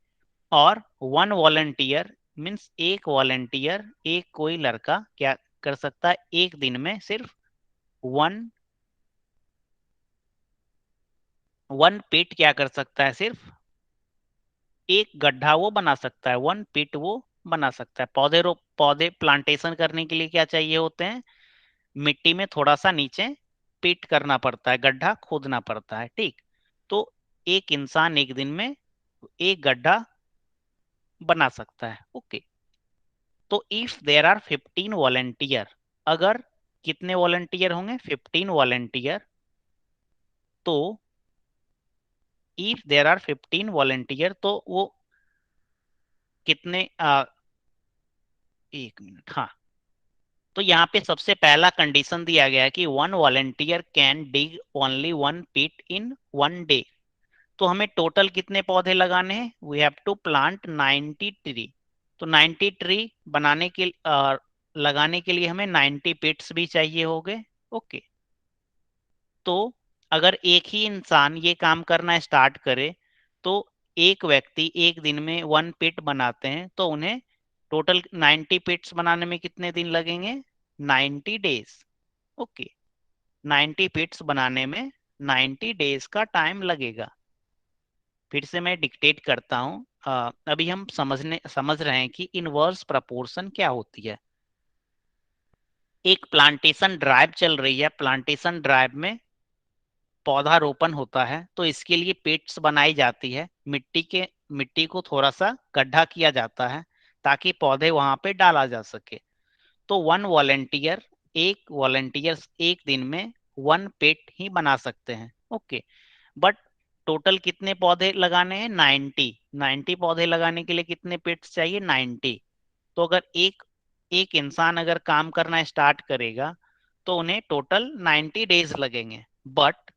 और वन वॉलेंटियर मीन्स एक वॉलेंटियर, एक कोई लड़का क्या कर सकता है, एक दिन में सिर्फ वन वन पेट क्या कर सकता है, सिर्फ एक गड्ढा वो बना सकता है, वन पिट वो बना सकता है। पौधे प्लांटेशन करने के लिए क्या चाहिए होते हैं, मिट्टी में थोड़ा सा नीचे पिट करना पड़ता है, गड्ढा खोदना पड़ता है, ठीक। तो एक इंसान एक दिन में एक गड्ढा बना सकता है, ओके। तो इफ देर आर 15 वॉलेंटियर, अगर कितने वॉलेंटियर होंगे, 15 वॉलेंटियर, तो इफ देर आर 15 वॉलेंटियर तो वो कितने एक मिनट, हाँ। तो यहाँ पे सबसे पहला कंडीशन दिया गया है कि one volunteer can dig only one pit in one day. तो हमें टोटल कितने पौधे लगाने हैं, we have to plant 90 tree. तो 90 ट्री लगाने के लिए हमें 90 पिट्स भी चाहिए होंगे, ओके। तो अगर एक ही इंसान ये काम करना स्टार्ट करे, तो एक व्यक्ति एक दिन में वन पिट बनाते हैं, तो उन्हें टोटल 90 पिट्स बनाने में कितने दिन लगेंगे, 90 डेज, ओके। 90 पिट्स बनाने में 90 डेज का टाइम लगेगा। फिर से मैं डिक्टेट करता हूँ। अभी हम समझ रहे हैं कि इनवर्स प्रपोर्शन क्या होती है। एक प्लांटेशन ड्राइव चल रही है, प्लांटेशन ड्राइव में पौधारोपण होता है, तो इसके लिए पेट्स बनाई जाती है, मिट्टी को थोड़ा सा गड्ढा किया जाता है ताकि पौधे वहां पे डाला जा सके। तो एक वॉलेंटियर एक दिन में वन पेट ही बना सकते हैं, ओके। बट टोटल कितने पौधे लगाने हैं, 90 पौधे लगाने के लिए कितने पेट्स चाहिए, 90। तो अगर एक एक इंसान अगर काम करना स्टार्ट करेगा, तो उन्हें टोटल 90 डेज लगेंगे। बट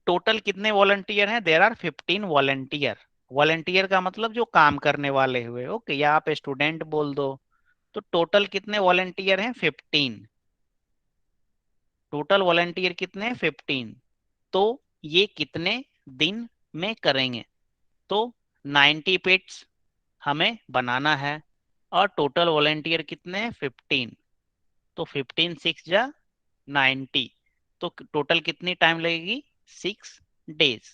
टोटल कितने वॉलंटियर हैं, देर आर 15 वॉलंटियर। वॉलंटियर का मतलब जो काम करने वाले हुए, ओके, या आप स्टूडेंट बोल दो। तो टोटल कितने वॉलंटियर हैं, 15। टोटल वॉलंटियर कितने हैं, 15। तो ये कितने दिन में करेंगे, तो 90 पेट्स हमें बनाना है, और टोटल वॉलंटियर कितने हैं, 15। तो 15 6 जा 90, तो टोटल कितनी टाइम लगेगी, 6 डेज।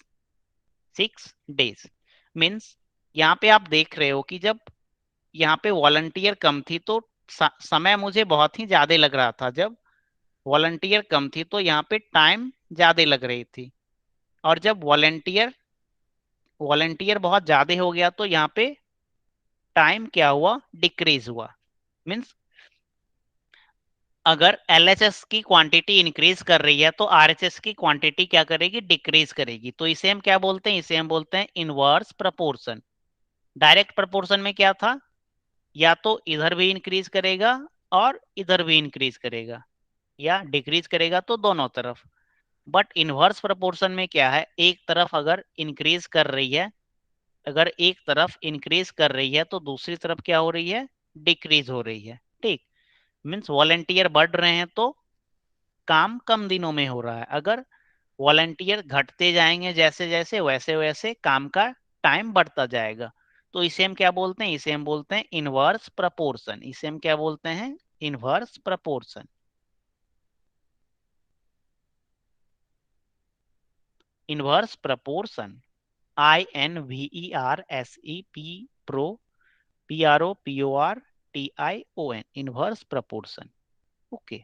6 डेज मीन्स यहाँ पे आप देख रहे हो कि जब यहाँ पे वॉलंटियर कम थी तो समय मुझे बहुत ही ज्यादा लग रहा था, जब वॉलंटियर कम थी तो यहाँ पे टाइम ज्यादा लग रही थी। और जब वॉलंटियर बहुत ज्यादा हो गया तो यहाँ पे टाइम क्या हुआ, डिक्रीज हुआ। मीन्स अगर एलएचएस की क्वांटिटी इंक्रीज कर रही है तो आरएचएस की क्वांटिटी क्या करेगी, डिक्रीज करेगी। तो इसे हम क्या बोलते हैं, इसे हम बोलते हैं इनवर्स प्रपोर्शन। डायरेक्ट प्रपोर्शन में क्या था, या तो इधर भी इंक्रीज करेगा और इधर भी इंक्रीज करेगा, या डिक्रीज करेगा, तो दोनों तरफ। बट इनवर्स प्रपोर्शन में क्या है, एक तरफ अगर इंक्रीज कर रही है, अगर एक तरफ इंक्रीज कर रही है तो दूसरी तरफ क्या हो रही है, डिक्रीज हो रही है, ठीक। मीन्स वॉलेंटियर बढ़ रहे हैं तो काम कम दिनों में हो रहा है, अगर वॉलेंटियर घटते जाएंगे जैसे जैसे, वैसे वैसे काम का टाइम बढ़ता जाएगा। तो इसे हम क्या बोलते हैं, इसे हम बोलते हैं इनवर्स प्रपोर्शन। इसे हम क्या बोलते हैं, inverse proportion. Inverse proportion, INVERSE pro PROPORTION, inverse proportion, okay.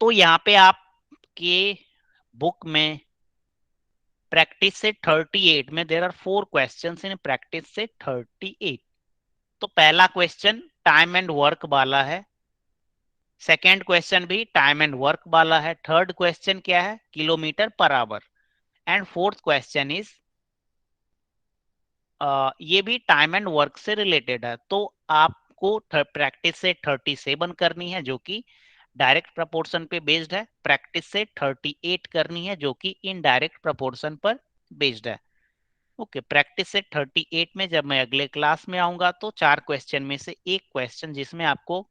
तो यहाँ पे आपके बुक में प्रैक्टिस से 38 में there are 4 questions in practice set 38। तो पहला क्वेश्चन टाइम एंड वर्क वाला है, सेकेंड क्वेश्चन भी टाइम एंड वर्क वाला है, थर्ड क्वेश्चन क्या है, kilometre per hour, and fourth question is ये भी टाइम एंड वर्क से रिलेटेड है। तो आप आपको प्रैक्टिस से 37 करनी है जो कि डायरेक्ट प्रपोर्शन पे बेस्ड है, प्रैक्टिस से 38 करनी है जो कि इनडायरेक्ट प्रपोर्शन पर बेस्ड है। ओके, प्रैक्टिस से 38 में जब मैं अगले क्लास में आऊंगा तो 4 क्वेश्चन में से एक क्वेश्चन जिसमें आपको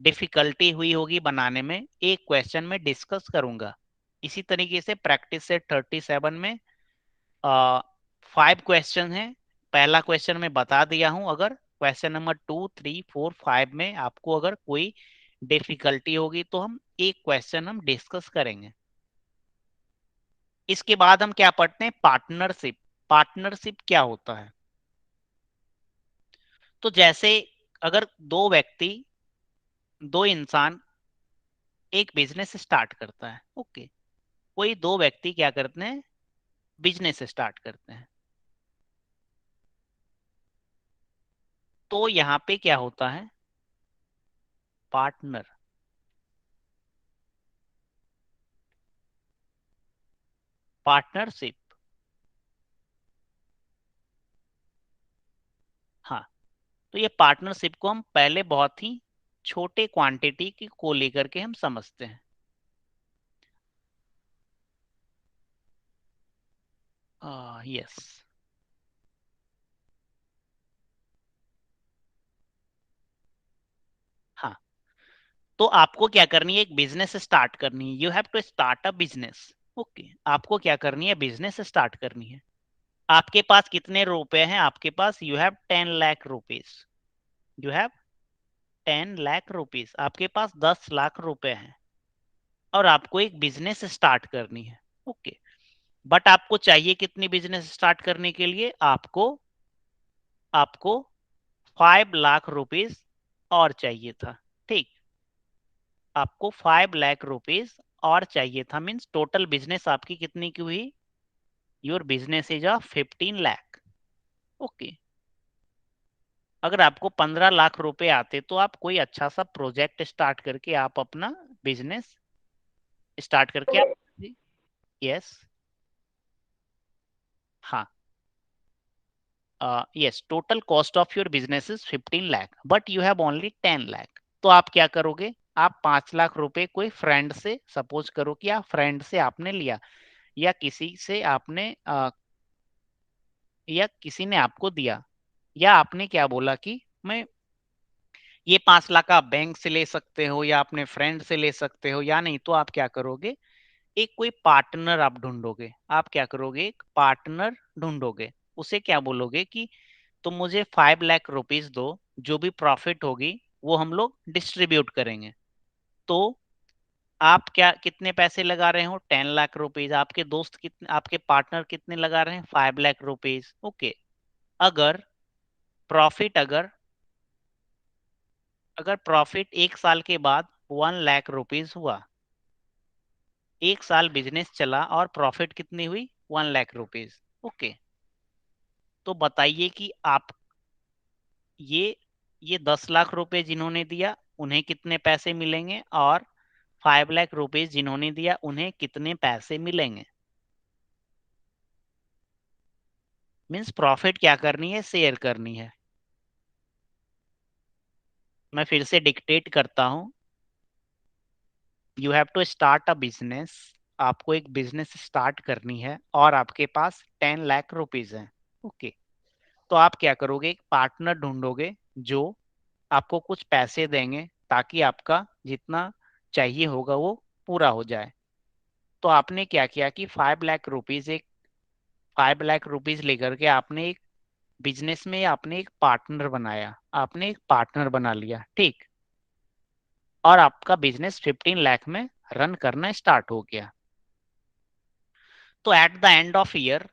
डिफिकल्टी हुई होगी बनाने में, एक क्वेश्चन में डिस्कस करूंगा। इसी तरीके से प्रैक्टिस से 37 में 5 क्वेश्चन है। पहला क्वेश्चन मैं बता दिया हूं, अगर क्वेश्चन नंबर 2, 3, 4, 5 में आपको अगर कोई डिफिकल्टी होगी तो हम एक क्वेश्चन हम डिस्कस करेंगे। इसके बाद हम क्या पढ़ते हैं, पार्टनरशिप। पार्टनरशिप क्या होता है? तो जैसे अगर दो व्यक्ति, दो इंसान एक बिजनेस स्टार्ट करता है, ओके, कोई दो व्यक्ति क्या करते हैं, बिजनेस स्टार्ट करते हैं, तो यहां पे क्या होता है, पार्टनर, पार्टनरशिप। हाँ, तो ये पार्टनरशिप को हम पहले बहुत ही छोटे क्वांटिटी की को लेकर के हम समझते हैं। यस, हाँ, तो आपको क्या करनी है, एक बिजनेस स्टार्ट करनी है, you have to start a business. Okay, आपको क्या करनी है, बिजनेस स्टार्ट करनी है। आपके पास कितने रुपए हैं, आपके पास you have 10 lakh rupees, you have 10 lakh rupees, आपके पास 10 लाख रुपए हैं और आपको एक बिजनेस स्टार्ट करनी है। ओके, बट आपको चाहिए कितनी बिजनेस स्टार्ट करने के लिए, आपको आपको 5 लाख रुपीज और चाहिए था। ठीक, आपको 5 लाख रुपीज और चाहिए था, मीन्स टोटल बिजनेस आपकी कितनी की हुई, your business is of 15 lakh. Okay, अगर आपको 15 लाख रुपए आते तो आप कोई अच्छा सा प्रोजेक्ट स्टार्ट करके आप अपना बिजनेस स्टार्ट करके आप, यस, हाँ, yes, total cost of your business is 15 lakh but you have only 10 lakh. तो आप क्या करोगे, आप 5 लाख रुपए कोई फ्रेंड से, सपोज करो कि आप फ्रेंड से आपने लिया, या किसी से आपने या किसी ने आपको दिया, या आपने क्या बोला कि मैं ये 5 लाख आप बैंक से ले सकते हो या अपने फ्रेंड से ले सकते हो, या नहीं तो आप क्या करोगे, एक कोई पार्टनर आप ढूंढोगे। आप क्या करोगे, एक पार्टनर ढूंढोगे, उसे क्या बोलोगे कि तुम मुझे 5 लाख रुपीज दो, जो भी प्रॉफिट होगी वो हम लोग डिस्ट्रीब्यूट करेंगे। तो आप क्या कितने पैसे लगा रहे हो, 10 लाख रुपीज, आपके दोस्त कितने, आपके पार्टनर कितने लगा रहे हैं, 5 लाख रुपीज। ओके, अगर प्रॉफिट अगर अगर प्रॉफिट 1 साल के बाद 1 लाख रुपीज हुआ, 1 साल बिजनेस चला और प्रॉफिट कितनी हुई, 1 लाख रुपीज। ओके, तो बताइए कि आप ये ये 10 लाख रुपए जिन्होंने दिया उन्हें कितने पैसे मिलेंगे, और 5 लाख रुपीज जिन्होंने दिया उन्हें कितने पैसे मिलेंगे। मीन्स प्रॉफिट क्या करनी है, शेयर करनी है। मैं फिर से डिक्टेट करता हूं, you have to start a business. आपको एक बिजनेस स्टार्ट करनी है और आपके पास 10 लाख रुपीज है। ओके, तो आप क्या करोगे, एक पार्टनर ढूंढोगे जो आपको कुछ पैसे देंगे ताकि आपका जितना चाहिए होगा वो पूरा हो जाए। तो आपने क्या किया कि 5 लाख रुपीज लेकर के आपने एक बिजनेस में आपने एक पार्टनर बनाया, आपने एक पार्टनर बना लिया, ठीक, और आपका बिजनेस 15 लाख में रन करना स्टार्ट हो गया। तो at the end of year,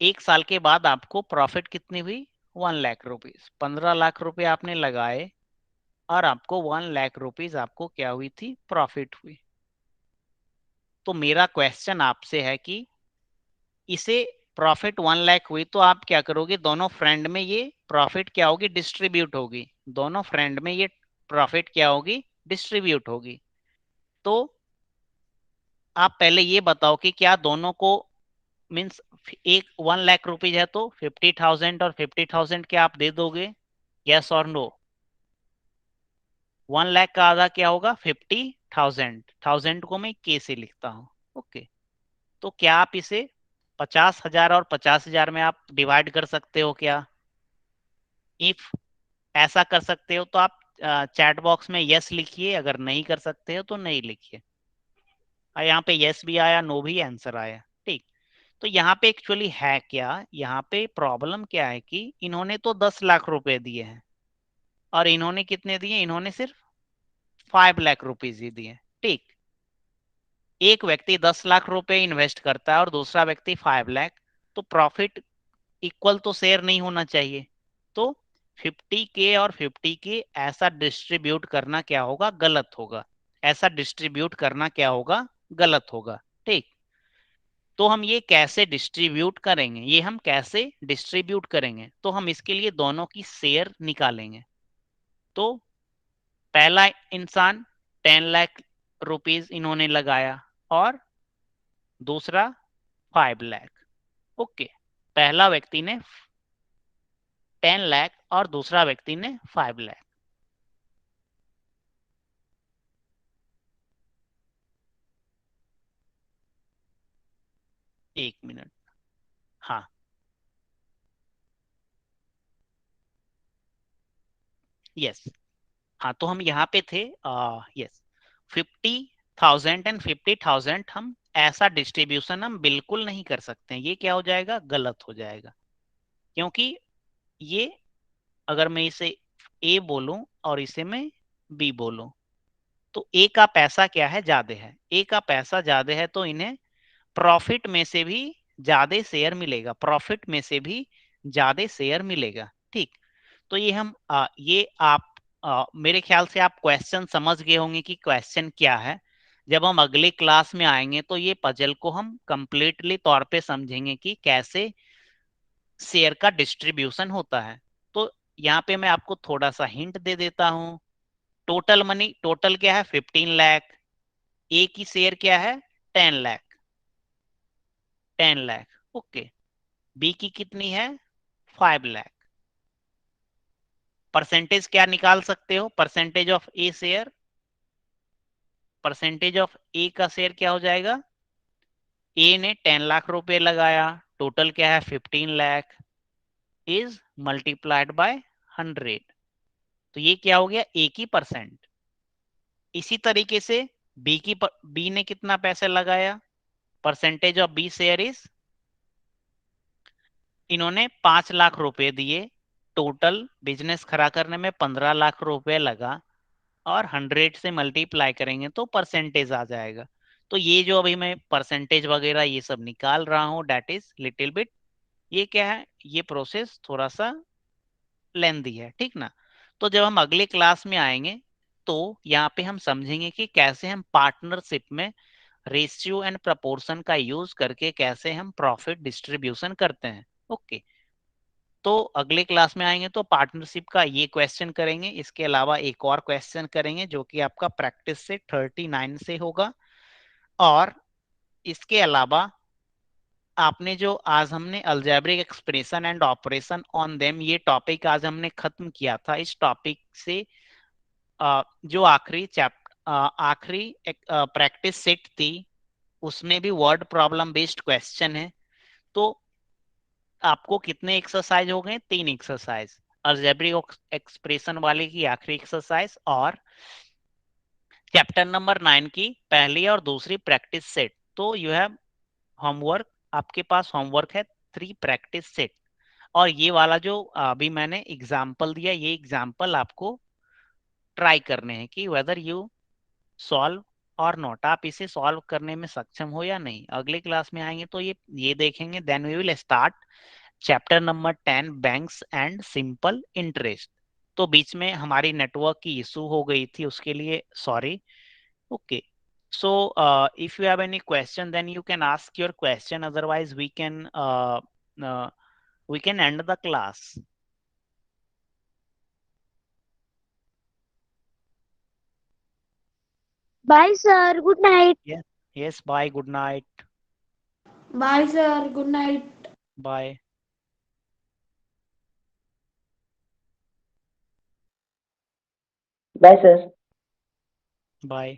1 साल के बाद आपको प्रॉफिट कितनी हुई, 1 लाख रुपीज। 15 लाख रुपए आपने लगाए और आपको 1 लाख रुपीज आपको क्या हुई थी, प्रॉफिट हुई। तो मेरा क्वेश्चन आपसे है कि इसे प्रॉफिट 1 लाख हुई तो आप क्या करोगे, दोनों फ्रेंड में ये प्रॉफिट क्या होगी, डिस्ट्रीब्यूट होगी, दोनों फ्रेंड में ये प्रॉफिट क्या होगी, डिस्ट्रीब्यूट होगी। तो आप पहले ये बताओ कि क्या दोनों को, मीन्स एक 1 लाख रुपीज है तो 50,000 और 50,000 क्या आप दे दोगे, यस और नो। 1 लाख का आधा क्या होगा 50,000, 1000 को मैं के से लिखता हूँ। ओके, तो क्या आप इसे 50,000 और 50,000 में आप डिवाइड कर सकते हो क्या? इफ ऐसा कर सकते हो तो आप चैट बॉक्स में यस लिखिए, अगर नहीं कर सकते हो तो नहीं लिखिए। यहाँ पे यस भी आया, नो भी आंसर आया। ठीक, तो यहाँ पे एक्चुअली है क्या, यहाँ पे प्रॉब्लम क्या है कि इन्होंने तो 10 लाख रुपए दिए हैं और इन्होंने कितने दिए, इन्होंने सिर्फ 5 लाख रुपीज ही दिए। ठीक, एक व्यक्ति 10 लाख रुपए इन्वेस्ट करता है और दूसरा व्यक्ति 5 लाख, तो प्रॉफिट इक्वल तो शेयर नहीं होना चाहिए। तो 50K और 50K ऐसा डिस्ट्रीब्यूट करना क्या होगा, गलत होगा। ऐसा डिस्ट्रीब्यूट करना क्या होगा, गलत होगा। ठीक, तो हम ये कैसे डिस्ट्रीब्यूट करेंगे, ये हम कैसे डिस्ट्रीब्यूट करेंगे, तो हम इसके लिए दोनों की शेयर निकालेंगे। तो पहला इंसान 10 लाख रुपीज इन्होंने लगाया और दूसरा 5 लाख। ओके, पहला व्यक्ति ने 10 लाख और दूसरा व्यक्ति ने 5 लाख। एक मिनट, हाँ, यस, हाँ, तो हम यहाँ पे थे। यस, 50,000 एंड 50,000 हम ऐसा डिस्ट्रीब्यूशन हम बिल्कुल नहीं कर सकते हैं, ये क्या हो जाएगा, गलत हो जाएगा। क्योंकि ये, अगर मैं इसे ए बोलूं और इसे मैं बी बोलूं, तो ए का पैसा क्या है, ज्यादा है, ए का पैसा ज्यादा है, तो इन्हें प्रॉफिट में से भी ज्यादा शेयर मिलेगा, प्रॉफिट में से भी ज्यादा शेयर मिलेगा। ठीक, तो ये हम ये आप मेरे ख्याल से आप क्वेश्चन समझ गए होंगे कि क्वेश्चन क्या है। जब हम अगले क्लास में आएंगे तो ये पजल को हम कंप्लीटली तौर पे समझेंगे कि कैसे शेयर का डिस्ट्रीब्यूशन होता है। तो यहाँ पे मैं आपको थोड़ा सा हिंट दे देता हूँ। टोटल मनी, टोटल क्या है 15 लाख, ए की शेयर क्या है 10 लाख, 10 लाख। ओके, बी की कितनी है 5 लाख। परसेंटेज क्या निकाल सकते हो, percentage of A share, percentage of A का शेयर क्या हो जाएगा, ए ने 10 लाख रुपए लगाया, टोटल क्या है 15 लाख, इज मल्टीप्लाइड बाय 100। तो ये क्या हो गया ए की परसेंट। इसी तरीके से बी ने कितना पैसे लगाया, percentage of B share is, इन्होंने 5 लाख रुपए दिए, टोटल बिजनेस खड़ा करने में 15 लाख रुपए लगा, और 100 से मल्टीप्लाई करेंगे तो परसेंटेज आ जाएगा। तो ये जो अभी मैं परसेंटेज वगैरह ये सब निकाल रहा हूँ, डेट इज लिटिल बिट, ये क्या है, ये प्रोसेस थोड़ा सा लेंदी है, ठीक ना। तो जब हम अगले क्लास में आएंगे तो यहाँ पे हम समझेंगे कि कैसे हम पार्टनरशिप में रेशियो एंड प्रपोर्शन का यूज करके कैसे हम प्रॉफिट डिस्ट्रीब्यूशन करते हैं। ओके, तो अगले क्लास में आएंगे तो पार्टनरशिप का ये क्वेश्चन करेंगे, इसके अलावा एक और क्वेश्चन करेंगे जो कि आपका प्रैक्टिस से 39 से होगा। और इसके अलावा आपने जो आज हमने algebraic expression and operation on them ये टॉपिक आज हमने खत्म किया था, इस टॉपिक से जो आखिरी चैप्टर, आखिरी प्रैक्टिस सेट थी, उसमें भी वर्ड प्रॉब्लम बेस्ड क्वेश्चन है। तो आपको कितने एक्सरसाइज हो गए, 3 एक्सरसाइज, अलजेब्रिक एक्सप्रेशन वाले की आखिरी एक्सरसाइज और चैप्टर नंबर 9 की पहली और दूसरी प्रैक्टिस सेट। तो यू हैव होमवर्क, आपके पास होमवर्क है 3 प्रैक्टिस सेट। और ये वाला जो अभी मैंने एग्जाम्पल दिया, ये एग्जाम्पल आपको ट्राई करने हैं कि वेदर यू सॉल्व और नॉट, आप इसे सॉल्व करने में सक्षम हो या नहीं। अगले क्लास में आएंगे तो ये देखेंगे, then we will start chapter number 10 banks and simple interest. तो बीच में हमारी नेटवर्क की इशू हो गई थी, उसके लिए sorry. Okay, so if you have any question then you can ask your question, otherwise uh, we can end the class. Bye, sir. Good night. Yes, yes, bye, good night, Bye, sir. Good night. bye. Bye sir. Bye.